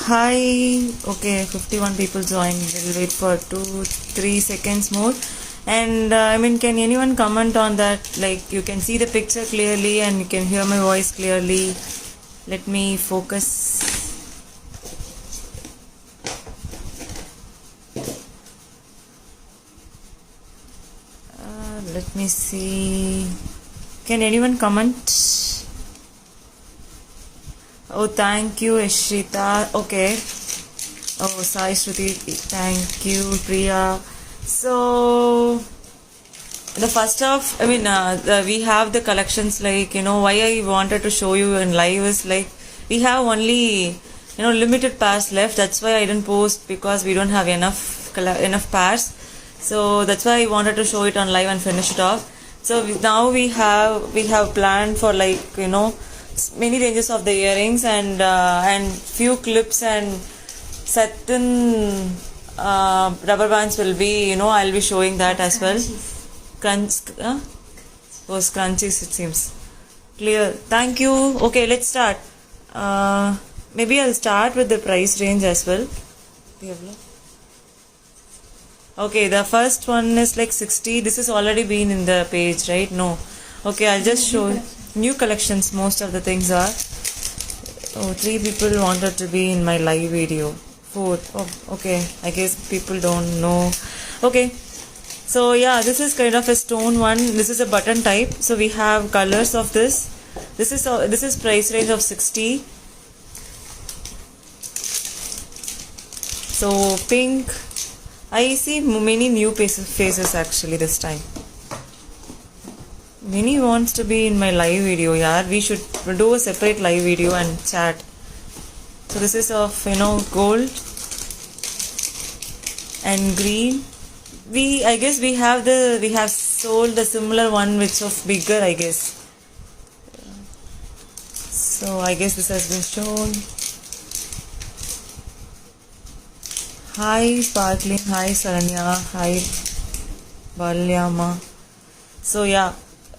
Hi. Okay, 51 people joined. We'll wait for 2-3 seconds more. And can anyone comment on that? Like, you can see the picture clearly and you can hear my voice clearly. Let me focus. Let me see. Can anyone comment? Oh, thank you, Ishrita. Okay. Oh, Sai Shruti. Thank you, Priya. So, the first off, we have the collections, like, why I wanted to show you in live is like, we have only, limited pairs left. That's why I didn't post, because we don't have enough pairs. So that's why I wanted to show it on live and finish it off. So now we have planned for, like, many ranges of the earrings and few clips and certain rubber bands will be, I'll be showing that as well. Scrunchies, it seems clear. Thank you. Okay, let's start. Maybe I'll start with the price range as well. Okay, the first one is like 60. This has already been in the page, right? No. Okay, I'll just show new collections. Most of the things are. Oh, 3 people wanted to be in my live video. 4. Oh, okay. I guess people don't know. Okay. So yeah, this is kind of a stone one. This is a button type. So we have colors of this. This is price range of 60. So pink. I see many new faces actually this time. Many wants to be in my live video. Yeah, we should do a separate live video and chat. So this is of gold and green. I guess we have sold the similar one which of bigger, I guess. So I guess this has been shown. Hi Sparkling, hi Saranya, hi Balyama. So yeah,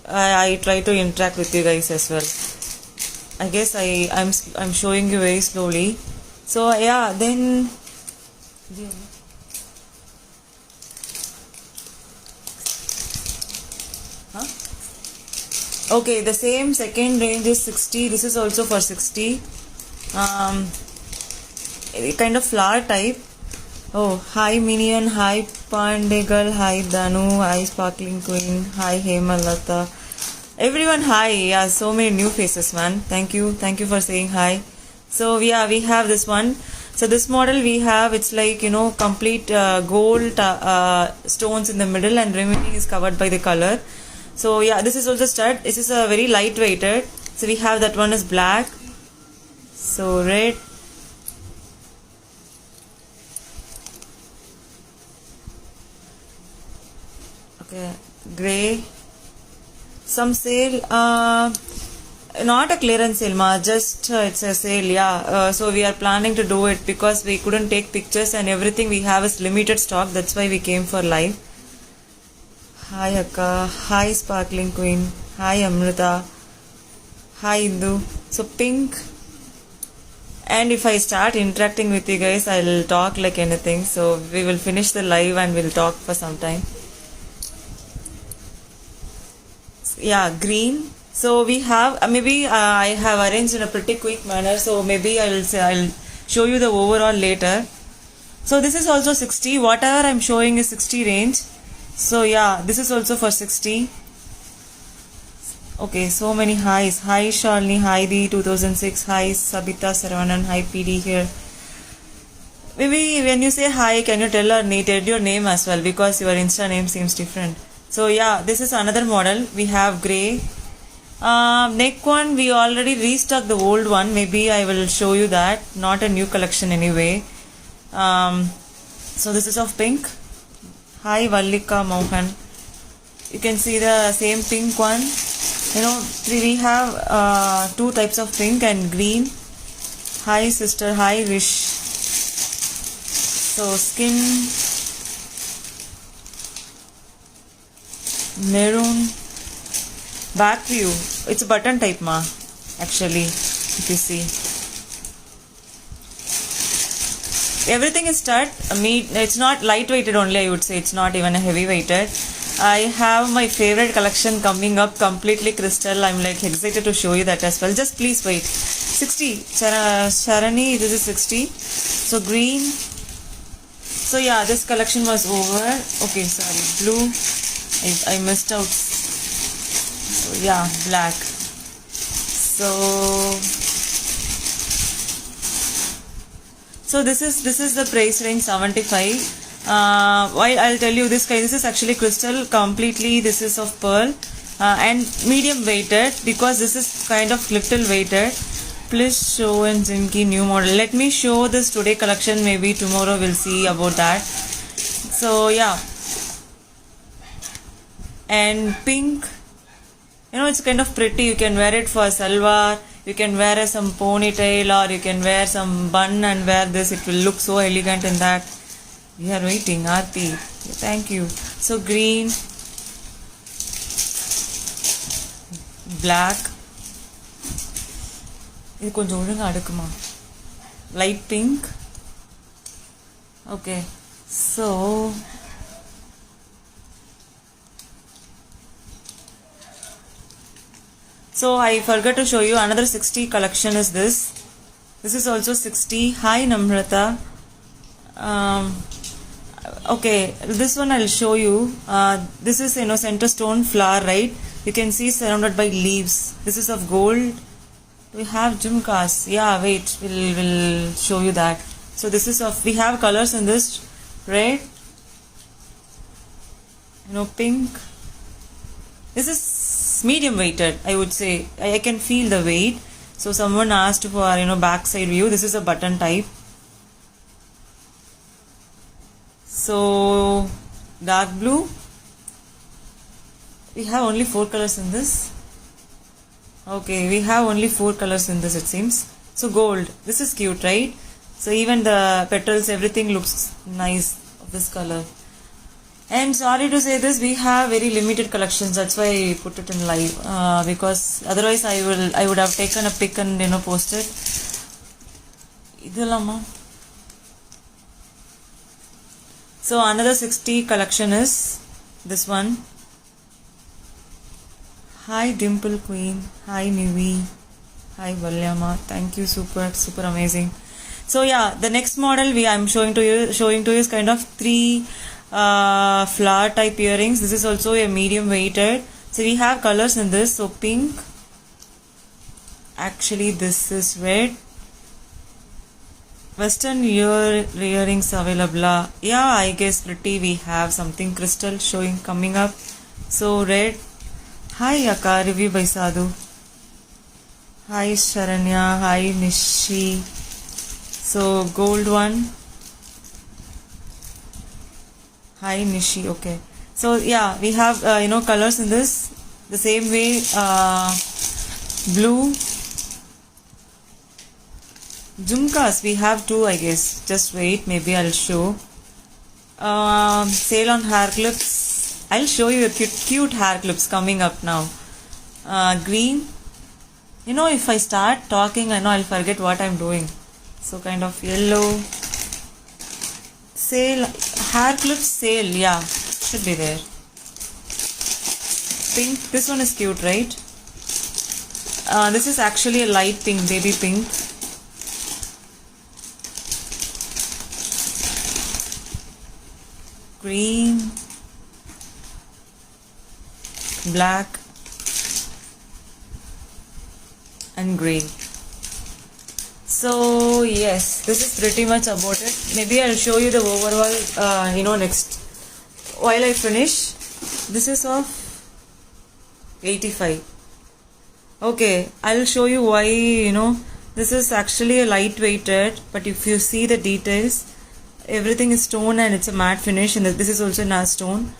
I try to interact with you guys as well. I guess I'm showing you very slowly. So yeah, then okay, the same second range is 60. This is also for 60. Kind of flower type. Oh, hi Minion, hi Pandegal, hi Danu, hi Sparkling Queen, hi Hemalata. Everyone, hi. Yeah, so many new faces, man. Thank you for saying hi. So yeah, we have this one. So this model we have, it's like, complete gold stones in the middle and remaining is covered by the color. So yeah, this is also stud. This is a very lightweighted. So we have that one is black. So red. Okay, gray. Some sale, not a clearance sale, ma. Just it's a sale, yeah. So we are planning to do it because we couldn't take pictures and everything we have is limited stock. That's why we came for live. Hi Akka, hi Sparkling Queen, hi Amrita, hi Indu. So pink. And if I start interacting with you guys, I'll talk like anything. So we will finish the live and we'll talk for some time. Yeah, green. So we have I have arranged in a pretty quick manner. So maybe I'll show you the overall later. So this is also 60. Whatever I'm showing is 60 range. So yeah, this is also for 60. Okay, so many highs. Hi Shalini, hi the 2006, hi Sabita Saravanan, hi PD here. Maybe when you say hi, can you tell your name as well, because your Insta name seems different. So yeah, this is another model. We have grey. Neck one, we already restocked the old one. Maybe I will show you that. Not a new collection anyway. So this is of pink. Hi Vallika Mohan. You can see the same pink one. We have 2 types of pink and green. Hi sister, hi Rish. So skin, maroon, back view. It's a button type, ma. Actually, if you see. everything is stud. It's not lightweighted only, I would say. It's not even a heavy weighted. I have my favorite collection coming up, completely crystal. I'm like excited to show you that as well. Just please wait. 60 Sharani, this is 60. So green. So yeah, this collection was over. Okay, sorry, blue. I missed out. So yeah, black. So this is the price range, 75. Why I'll tell you this is actually crystal completely. This is of pearl and medium weighted, because this is kind of little weighted. Please show and Zinki new model. Let me show this today collection. Maybe tomorrow we'll see about that. So yeah, and pink. You know, it's kind of pretty. You can wear it for salwar. You can wear some ponytail, or you can wear some bun and wear this. It will look so elegant in that. We are waiting, Aarti. Thank you. So green, black. இது கொஞ்சம் ஒழுங்கா அடுக்குமா. Light pink. Okay. So I forgot to show you another 60 collection is this. This is also 60. Hi Namrata. Okay, this one I'll show you. This is center stone flower, right? You can see surrounded by leaves. This is of gold. We have jhumkas. Yeah, wait, we'll show you that. So this is of, we have colors in this: red, pink. This is medium weighted, I would say. I can feel the weight. So someone asked for backside view. This is a button type. So dark blue. We have only 4 colors in this. Okay, we have only 4 colors in this, it seems. So gold. This is cute, right? So even the petals, everything looks nice of this color. And sorry to say this, we have very limited collections. That's why I put it in live, because otherwise I would have taken a pic and posted. Idulama. So another 60 collection is this one. Hi Dimple Queen. Hi Nivi. Hi Valyama. Thank you, super amazing. So yeah, the next model I'm showing to you is kind of 3 flower type earrings. This is also a medium weighted. So we have colors in this. So pink. Actually this is red. Western earrings available. Yeah, I guess pretty. We have something crystal showing coming up. So red. Hi Akka, review by Sadhu. Hi Sharanya. Hi Nishi. So gold one. Hi Nishi. Okay. So yeah, we have colors in this. The same way, blue. Jhumkas, we have 2, I guess. Just wait, maybe I'll show. Sale on hair clips. I'll show you a cute hair clips coming up now. Green. If I start talking, I know I'll forget what I'm doing. So kind of yellow. Sale, hair clips sale, yeah, should be there. Pink, this one is cute, right? This is actually a light pink, baby pink. Green, black, and grey. So yes, this is pretty much about it. Maybe I'll show you the overall next while I finish. This is of 85. Okay, I'll show you why. This is actually a lightweighted, but if you see the details, everything is stone and it's a matte finish, and this is also a stone.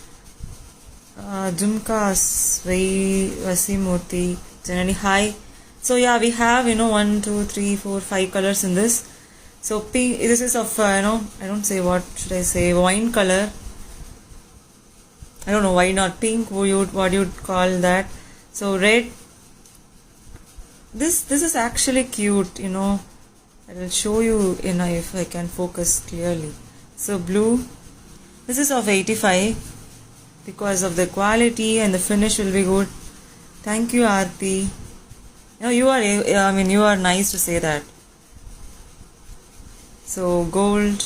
Jhumkas, Vasimurthy, Janani, hi. So yeah, we have 1, 2, 3, 4, 5 colors in this. So pink, this is of I don't say, what should I say, wine color. I don't know why not pink. What you would call that? So red. This is actually cute. I will show you if I can focus clearly. So blue, this is of 85 because of the quality and the finish will be good. Thank you, Aarti. No, you are nice to say that. So gold.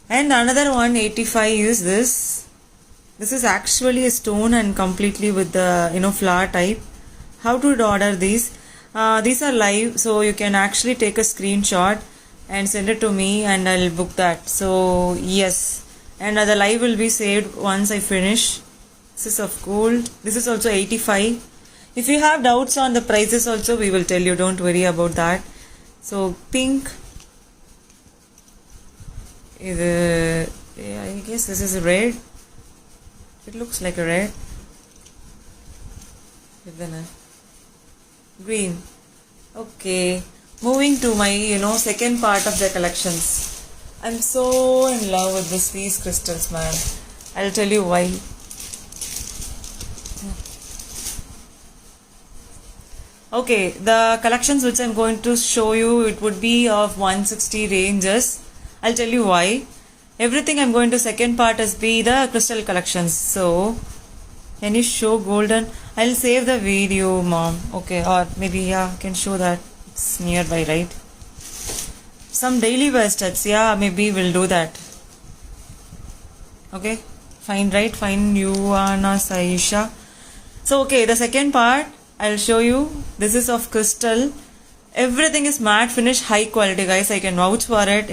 And another one, 85 is this. This is actually a stone and completely with the flower type. How to order these? These are live, so you can actually take a screenshot and send it to me and I'll book that. So yes, and the live will be saved once I finish. This is of gold. This is also 85. If you have doubts on the prices also, we will tell you, don't worry about that. So pink, I guess this is red. It looks like a red. Green. Okay, moving to my second part of the collections. I'm so in love with these crystals, man. I'll tell you why. Okay, the collections which I'm going to show you, it would be of 160 ranges. I'll tell you why. Everything I'm going to second part is be the crystal collections. So can you show golden? I'll save the video, mom. Okay, or maybe I can show that. It's nearby, right? Some daily wear studs. Yeah, maybe we'll do that. Okay, fine, right? Fine, you, Anna, Saisha. So okay, the second part I'll show you. This is of crystal. Everything is matte finish, high quality, guys. I can vouch for it.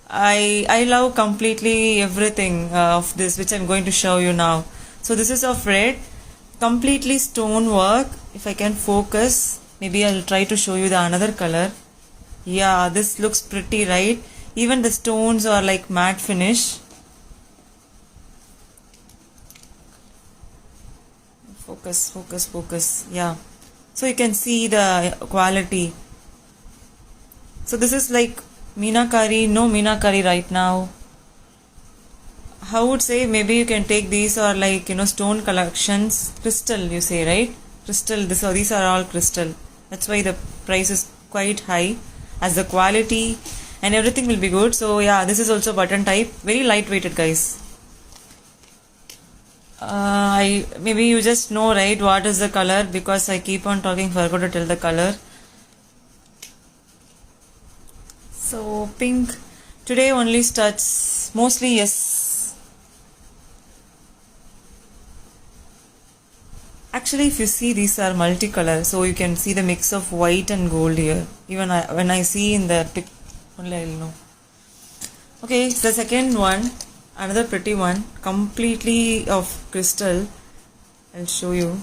I love completely everything of this, which I'm going to show you now. So this is of red, completely stone work. If I can focus, maybe I'll try to show you the another color. Yeah, this looks pretty, right? Even the stones are like matte finish. Focus, focus, focus. Yeah. So you can see the quality. So this is like Meenakari. No Meenakari right now. How would say, maybe you can take these or like stone collections. Crystal, you say, right? Crystal. These are all crystal. That's why the price is quite high, as the quality and everything will be good. So yeah, this is also button type. Very lightweighted, guys. Maybe you just know, right, what is the color, because I keep on talking, forgot to tell the color. So pink today only starts mostly, yes. Actually, if you see, these are multicolor, so you can see the mix of white and gold here. Even when I see in the pic, only I'll know. Okay, so the second one, another pretty one, completely of crystal. I'll show you.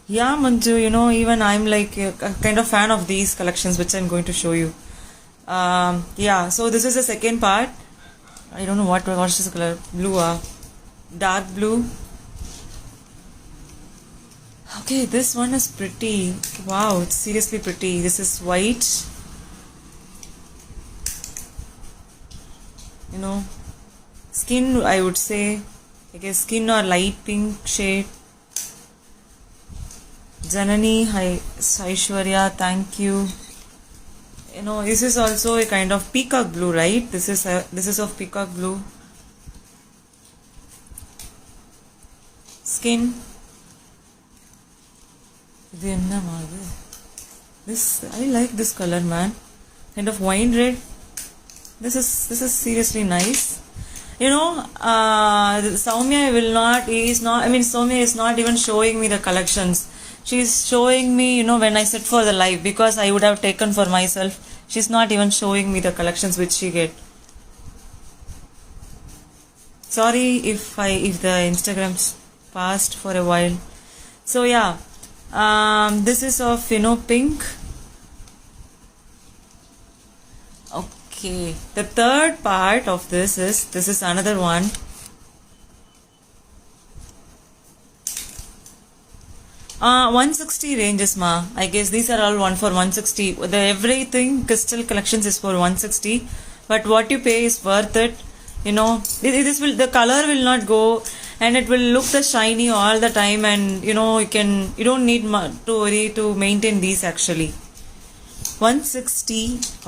Yeah, Manju, even I'm like a kind of fan of these collections, which I'm going to show you. Yeah, so this is the second part. I don't know what is this color. Blue, dark blue. Okay, this one is pretty. Wow, it's seriously pretty. This is white. Skin, I would say, I guess skin or light pink shade. Janani, hi, Aishwarya, thank you. This is also a kind of peacock blue, right? This is of peacock blue. Skin. This, I like this color, man. Kind of wine red. This is seriously nice. Soumya Soumya is not even showing me the collections. She's showing me, when I sit for the live, because I would have taken for myself. She's not even showing me the collections which she get. Sorry if the Instagram's passed for a while. So yeah, this is of pink. Okay, the third part of this is another one. Uh, 160 ranges, ma. I guess these are all one for 160. The everything crystal collections is for 160, but what you pay is worth it. The color will not go, and it will look the shiny all the time, and you don't need to worry to maintain these actually. 160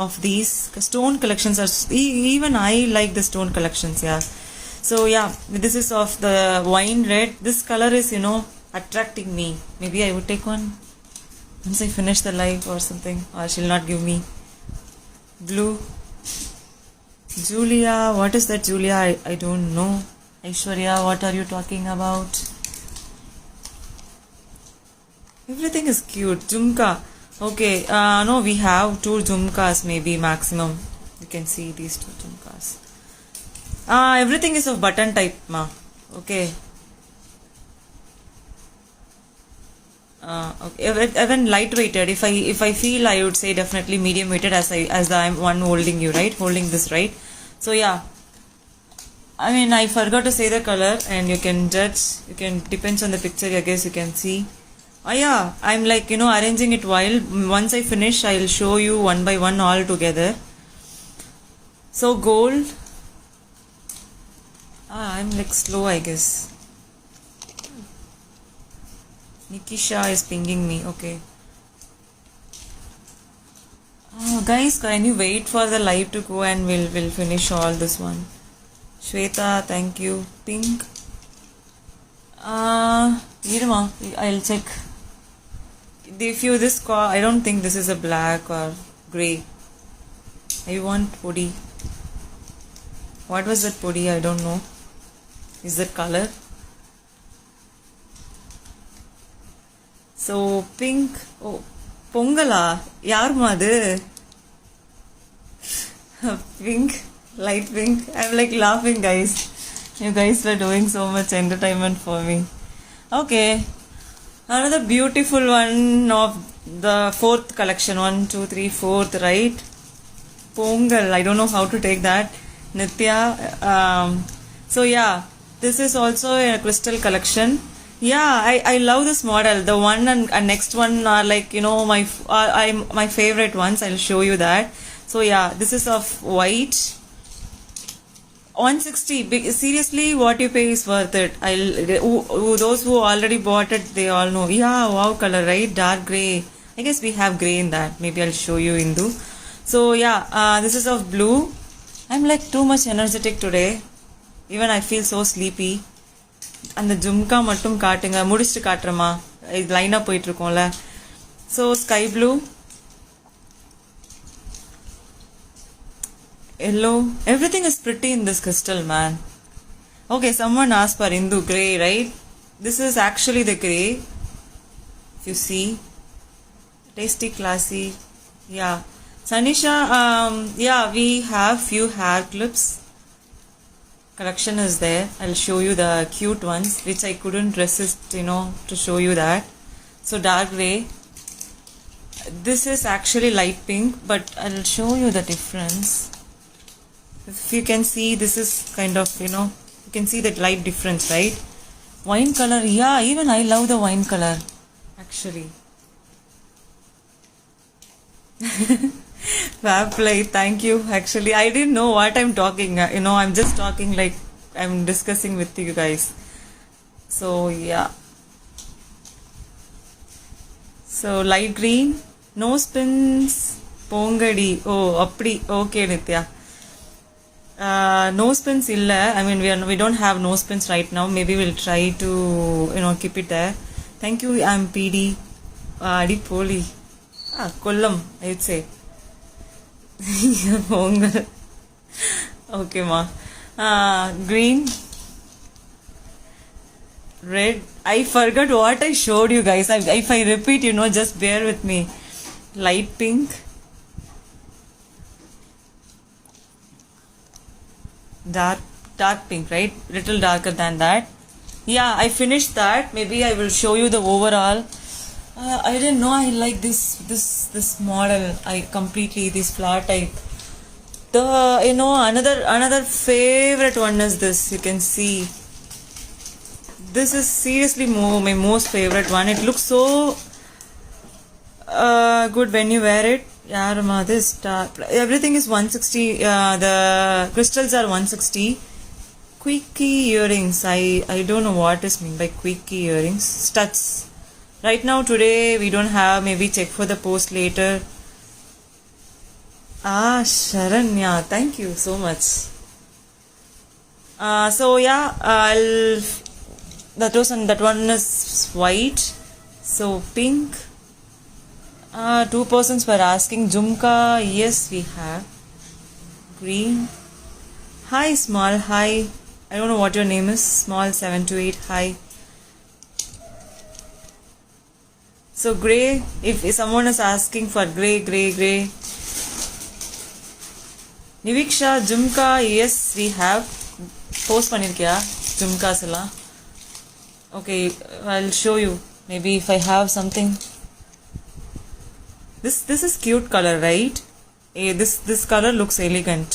of these stone collections are even I like the stone collections. Yeah, so yeah, this is of the wine red. This color is, you know, attracting me. Maybe I would take one once I finish the live or something, or she'll not give me. Blue. Julia, what is that, Julia? I don't know. Aishwarya, what are you talking about? Everything is cute. Jhumka. Okay, no, we have 2 jhumkas maybe maximum. You can see these 2 jhumkas. Everything is of button type, ma. Okay. Okay. Even lightweighted. If I feel, I would say definitely medium weighted, as I'm one holding you, right? Holding this, right? So yeah. I mean, I forgot to say the color, and you can judge. You can, depends on the picture, I guess you can see. Oh yeah, I'm like, you know, arranging it while. Once I finish, I'll show you one by one all together. So gold. I'm like slow, I guess. Nikisha is pinging me. Okay. Guys, can you wait for the live to go, and we'll finish all this one. Shweta, thank you. Pink. Irma, I'll check. If you this call, I don't think this is a black or grey. I want podi. What was that podi? I don't know. Is that color? So pink. Oh, Pongala. Yarma adu. Pink, light pink. I'm like laughing, guys. You guys were doing so much entertainment for me. Okay. Another beautiful one of the 4th collection. 1, 2, 3, 4th, right? Pongal. I don't know how to take that. Nitya. So yeah, this is also a crystal collection. Yeah, I love this model. The one and next one are like, you know, my favorite ones. I'll show you that. So yeah, this is of white. 160. Seriously, what you pay is worth it. Those who already bought it, they all know. Yeah, wow color, right? Dark grey. I guess we have grey in that. Maybe I'll show you Indu. So yeah, this is of blue. I'm like too much energetic today. Even I feel so sleepy. And the jhumka mattum kaatunga. Mudichu kaatrama. Line up போயிட்டு இருக்கோம்ல. So sky blue. Yellow. Everything is pretty in this crystal, man. Okay, someone asked for Indu grey, right? This is actually the grey. If you see. Tasty, classy. Yeah. Sanisha, yeah, we have few hair clips. Collection is there. I'll show you the cute ones, which I couldn't resist, you know, to show you that. So dark grey. This is actually light pink, but I'll show you the difference. If you can see, this is kind of, you know, you can see that light difference, right? Wine color, yeah, even I love the wine color, actually. Fab play, thank you. Actually, I didn't know what I'm talking. You know, I'm just talking like I'm discussing with you guys. So yeah. So light green, no spins, pongadi. Oh, appdi. Okay, Nitya. No spins illa. I mean, we don't have no spins right now. Maybe we'll try to, you know, keep it there. Thank you. I'm PD. Adi Poli. Kollam, I would say. Okay, ma. Green, red. I forgot what I showed you guys. If I repeat, you know, just bear with me. Light pink, dark pink, right? Little darker than that. Yeah, I finished that. Maybe I will show you the overall. I didn't know I like this model. This flower type. You know, another favorite one is this. You can see. This is seriously my most favorite one. It looks so good when you wear it. Yeah, this everything is 160. The crystals are 160. Quickie earrings. I don't know what is meant by quickie earrings. Studs. Right now, today, we don't have. Maybe check for the post later. Sharanya, thank you so much. So yeah, I'll that one is white. So pink. Two persons were asking Jumka. Yes, we have. Green. Hi, small. Hi. I don't know what your name is. Small 728. Hi. So grey. If someone is asking for grey. Niviksha, Jumka. Yes, we have. Post பண்ணிருக்கியா Jumkas எல்லாம்? Okay, I'll show you. Maybe if I have something. This is cute color, right? This color looks elegant.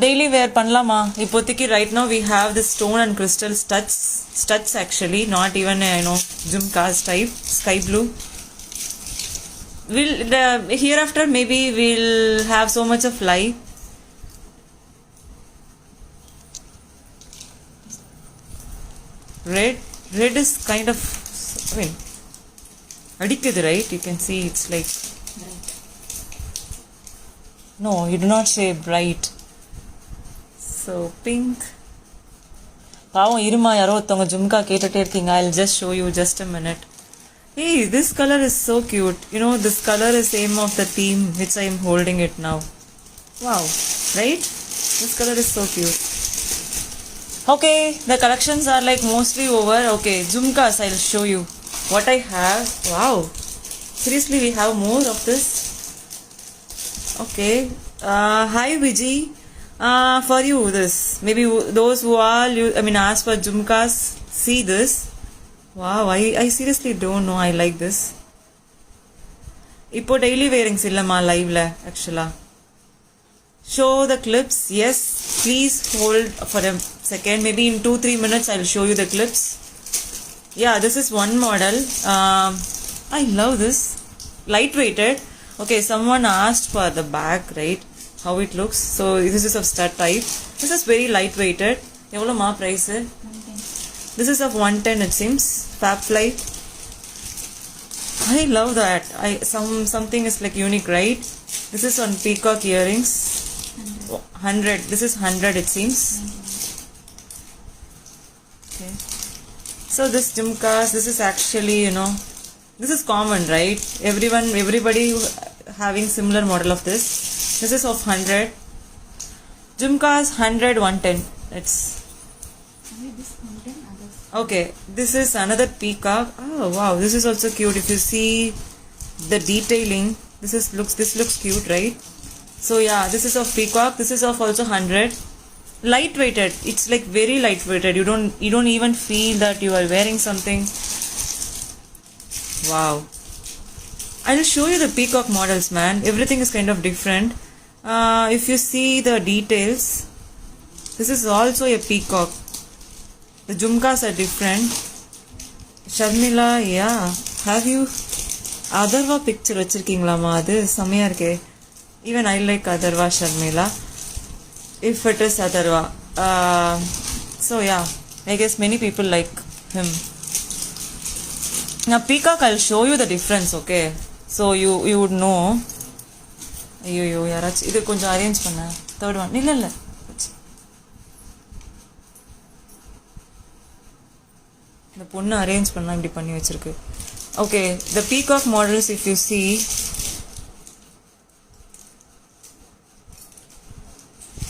Daily wear பண்ணலாமா? இப்போதைக்கு right now we have this stone and crystal studs actually, not even Jumkas type, sky blue. Hereafter maybe we'll have so much of light. Red is kind of, I mean, adikkudu, right? You can see it's like bright. No, you do not say bright. So pink. பாவம் இருமா யாரோ ஒருத்தவங்க ஜும்கா கேட்டுட்டே இருக்கீங்க. I'll just show you just a minute. Hey, this color is so cute. This color is same of the theme which I am holding it now. Wow, right? This color is so cute. Okay, the collections are like mostly over. Okay, Jumkas, I'll show you what I have. Wow, seriously, we have more of this. Okay, hi Viji. For you, this maybe those who all ask for Jumkas, see this. Wow, I seriously don't know. I like this. Ipo daily wearings illama live la actually. Show the clips. Yes, please hold for a second. Maybe in 2-3 minutes I'll show you the clips. Yeah, this is one model. I love this. Lightweighted. Okay, someone asked for the back, right? How it looks. So this is of stud type. This is very lightweighted. Evlo ma price? 110. This is of 110 it seems. Fabfly. I love that. Something is like unique, right? This is on peacock earrings. 100. This is 100 it seems. Okay. So this Jumkas, this is actually, this is common, right? Everybody having similar model of this. This is of 100. Jumkas 100, 110. It's okay. This is another peacock. Oh wow, this is also cute. If you see the detailing, this looks cute, right? So yeah, this is of peacock. This is of also 100. Lightweighted. It's like very lightweighted. You don't even feel that you are wearing something. Wow. I'll show you the peacock models, man. Everything is kind of different. If you see the details, this is also a peacock. The Jumkas are different. Sharmila, yeah. Have you Adarva picture vechirkingala adu samaya iruke. Even I like Adarva, Sharmila. If it is Adarva. So yeah, I guess many people like him. Now peacock, I'll show you the difference, okay? So you would know. ஐயோ யாராச்சும் இது கொஞ்சம் arrange பண்ண third one இல்லை இந்த பொண்ணு arrange பண்ணா இப்படி பண்ணி வச்சிருக்கு. Okay, the peacock models, if you see,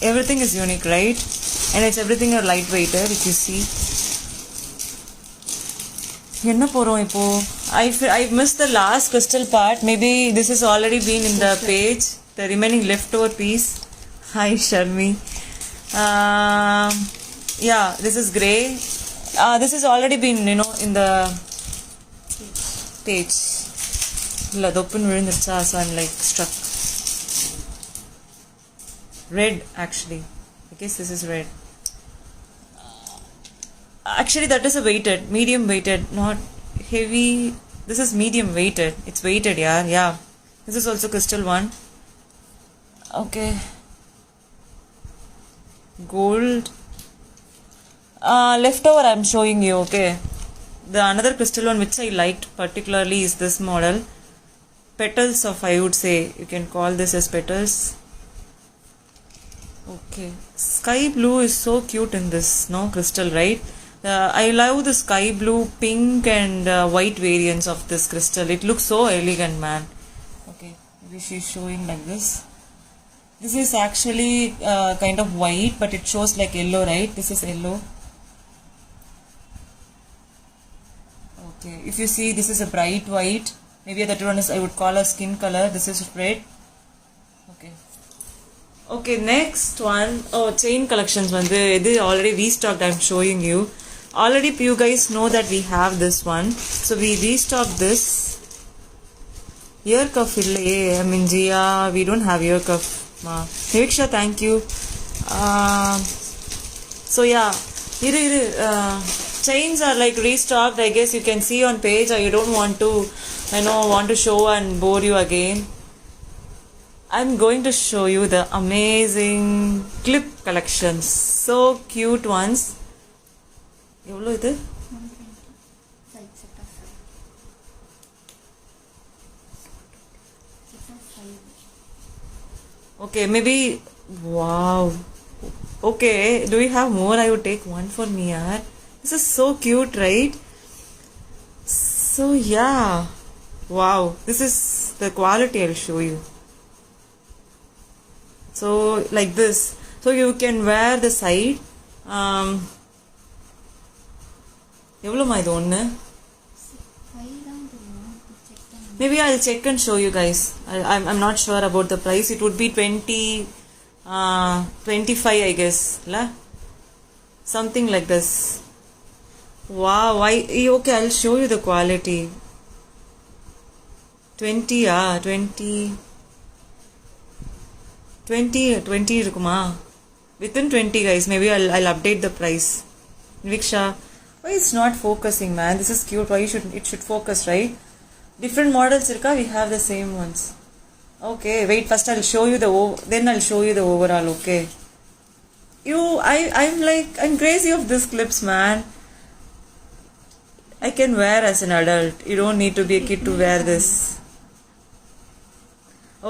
everything is unique, right? And it's everything are lightweighted. If you see, என்ன போறோம் இப்போ? I missed the last crystal part. Maybe this has already been in the page. The remaining leftover piece. Hi Sharmi. Yeah, this is grey. This has already been in the page. இல்ல தொப்புன்னு விழுந்துருச்சா, so I'm like stuck. Red actually. I guess this is red. Actually that is a weighted, medium weighted, not heavy. This is medium weighted. It's weighted, yeah. This is also crystal one. Okay. Gold. Leftover I'm showing you, okay. The another crystal one which I liked particularly is this model. petals of, I would say, you can call this as petals. Okay, sky blue is so cute in this, no, crystal, right? I love the sky blue, pink and white variants of this crystal. It looks so elegant, man. Okay, maybe she's showing like this. This is actually kind of white, but it shows like yellow, right? This is yellow. Okay, if you see, this is a bright white. Maybe that one is, I would call a skin color. This is red. Okay. Okay, next one. Oh, chain collections. This already restocked. I'm showing you. Already, you guys know that we have this one. So we restocked this. Ear cuff illaye. I mean, Jia, we don't have ear cuff. Niviksha, thank you. So yeah, chains are like restocked. I guess you can see on page, or you don't want to, want to show and bore you again. I'm going to show you the amazing clip collections. So cute ones. எவ்வளவு இது? Okay, maybe, wow. Okay, do we have more? I would take one for me, yaar. This is so cute, right? So yeah, wow. This is the quality. I'll show you. So like this. So you can wear the side. எவ்வளோமா இது ஒன்று? Maybe I'll check and show you guys. I'm not sure about the price. It would be 25, I guess. La? Something like this. Wow. Okay, I'll show you the quality. 20 இருக்குமா? Within 20 guys. Maybe I'll update the price. Niviksha, why it's not focusing, man? This is cute. Why it should focus, right? Different models irka, we have the same ones. Okay, wait, first I'll show you then I'll show you the overall, okay? I'm crazy of these clips, man. I can wear as an adult. You don't need to be a kid to wear this.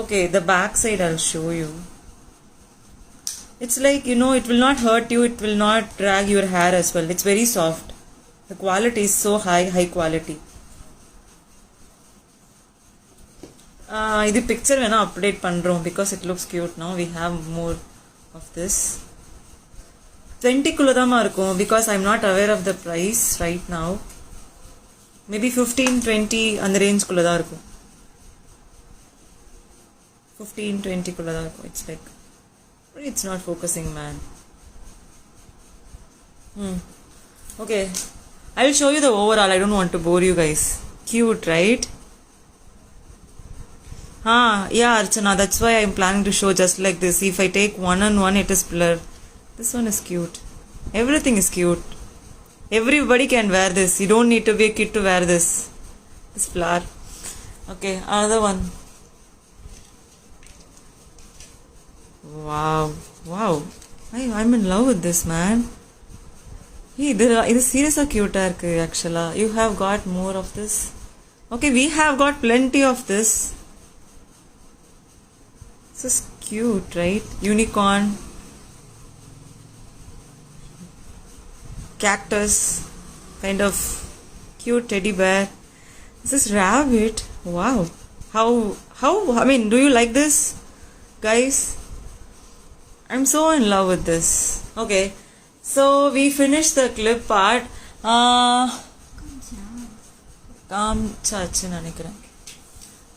Okay, the back side I'll show you. It's like, it will not hurt you, it will not drag your hair as well. It's very soft. The quality is so high quality. This picture we update pandrom because it looks cute now. We have more of this. 20 kuladama irukum because I'm not aware of the price right now. Maybe 15-20 and the range kulada irukum. 15-20 kulada irukum. It's like, but it's not focusing, man. Okay, I'll show you the overall. I don't want to bore you guys. Cute, right? Yeah, Archana, that's why I'm planning to show just like this. If I take one on one, it is blur. This one is cute. Everything is cute. Everybody can wear this. You don't need to be a kid to wear this. This flower. Okay, another one. Wow. I'm in love with this, man. Hey, this is seriously cute, actually. You have got more of this. Okay, we have got plenty of this. This is cute, right? Unicorn, cactus, kind of cute teddy bear. This is rabbit. Wow. How? I mean, do you like this, guys? I'm so in love with this. Okay, so we finished the clip part.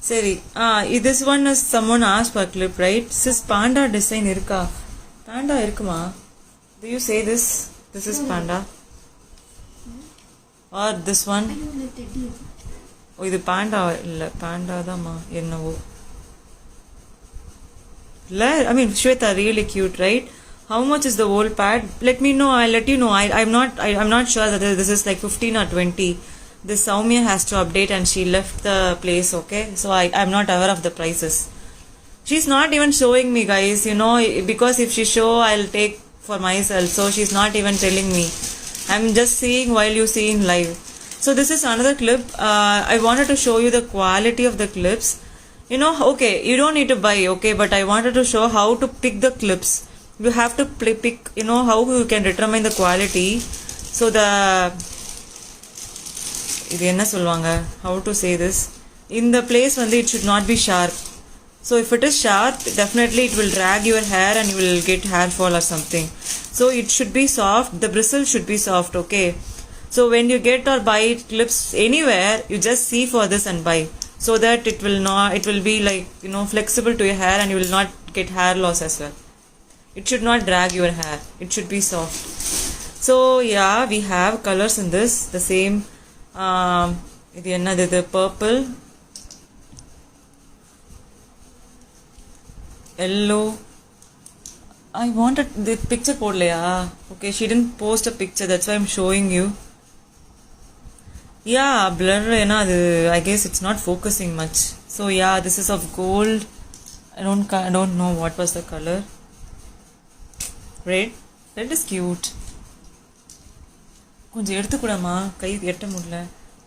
Seri, this one is someone asked for clip, right? This panda design irka. Panda irkuma. Do you say this? This is panda. Or this one? Oh, this panda illa. Panda da ma ennavo. I mean, Shweta, really cute, right? How much is the whole pad? Let me know. I'll let you know. I'm not sure that this is like 15 or 20. This Saumya has to update and she left the place, okay? So I'm not aware of the prices. She's not even showing me, guys, because if she show, I'll take for myself. So she's not even telling me. I'm just seeing while you see in live. So this is another clip. I wanted to show you the quality of the clips. You know, okay, you don't need to buy, okay, but I wanted to show how to pick the clips. You have to pick, you know, how you can determine the quality. So the இது என்ன சொல்வாங்க, how to say this, in the place வந்து it should not be sharp. So if it is sharp, definitely it will drag your hair and you will get hair fall or something. So it should be soft, the bristle should be soft, okay. So when you get or buy clips anywhere, you just see for this and buy, so that it will be like, you know, flexible to your hair and you will not get hair loss as well. It should not drag your hair, it should be soft. So yeah, we have colors in this, the same இது என்னது, இது purple, yellow. I wanted the picture போடலையா? Okay, she didn't post a picture, that's why I'm showing you. Yeah, blur ஏன்னா அது I guess it's not focusing much. So yeah, this is of gold. I don't know what was the color. Red is cute. கொஞ்சம் எடுத்துக்கூடாமா, கை எட்ட முடியல.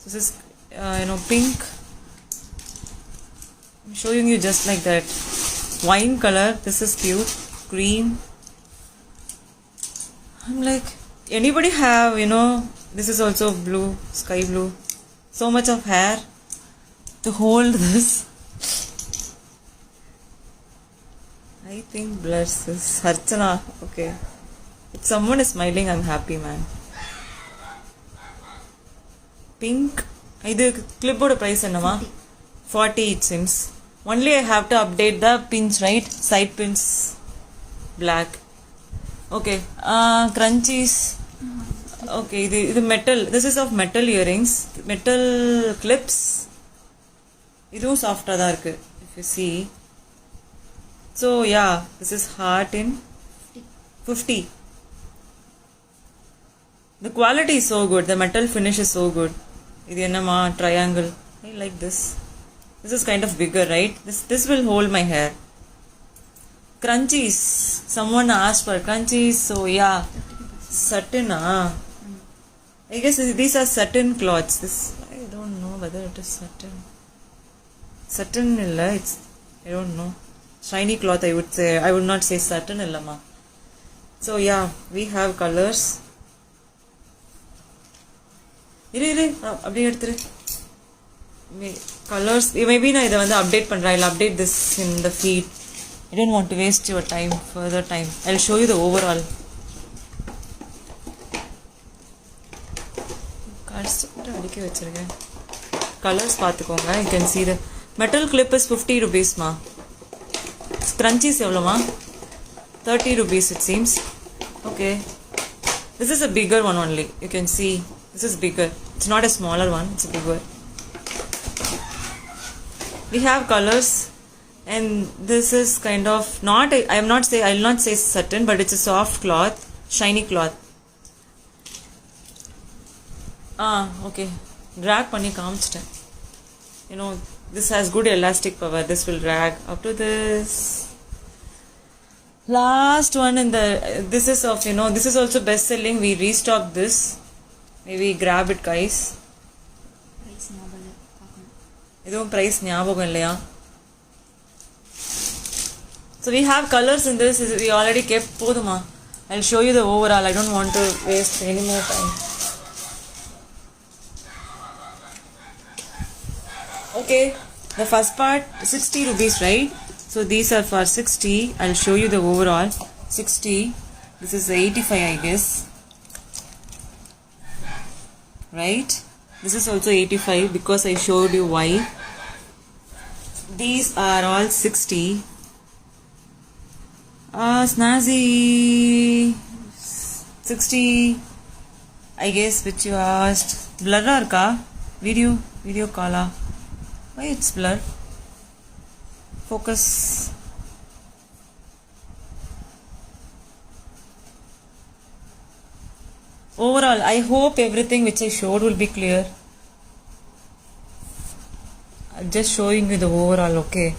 This is you know, pink. I'm showing you just like that. Wine color, this is cute. Green. I'm like, anybody have, you know, this is also blue, sky blue. So much of hair to hold this. I think blurs this. Archana, okay. If someone is smiling, I'm happy, man. Pink. இது clipboard price என்னமா? 40 it seems. Only I have to update the pins, right? Side pins black. Okay. Crunchies. Okay, இது metal. This is of metal earrings. Metal clips. இதுவும் soft தான் இருக்கு, if you see. So yeah, this is heart in 50. The quality is so good. The metal finish is so good. இது என்னமா, triangle. I like this. This is kind of bigger, right? This will hold my hair. Crunchies. Someone asked for crunchies. So yeah, satin. I guess these are satin cloths. This, I don't know whether it is satin. Satin illa. It's, I don't know. Shiny cloth, I would say. I would not say satin illama. So yeah, we have colors. அப்படியே எடுத்துரு. Colors, maybe நான் இதை வந்து update பண்ணுறேன். I'll update this in the feed. I don't want to waste your time, further time. I'll show you the overall. கஷ்டப்பட்டு அடிக்க வச்சிருக்கேன். Colours பார்த்துக்கோங்க. You can see the metal clip is 50 rupees ma. Crunchies எவ்வளோமா? 30 rupees it seems. Okay. This is a bigger one only. You can see. This is bigger. It's not a smaller one. It's a bigger. We have colors, and this is kind of not. I will not say satin, but it's a soft cloth, shiny cloth. Okay. Drag panni kaamichitten. You know, this has good elastic power. This will drag up to this. Last one in the. This is of, you know, this is also best selling. We restocked this. Maybe grab it, guys. இதுவும் price ஞாபகம் இல்லையா? So we have colors in this. We already kept போதுமா? I'll show you the overall. I don't want to waste any more time. Okay, the first part 60 rupees, right? So these are for 60. I'll show you the overall. 60. This is 85, I guess. Right? This is also 85 because I showed you why. These are all 60. Snazzy 60, I guess, which you asked. Blur ka? Video kala. Why it's blur? Focus. Overall, I hope everything which I showed will be clear. I'm just showing you the overall, okay.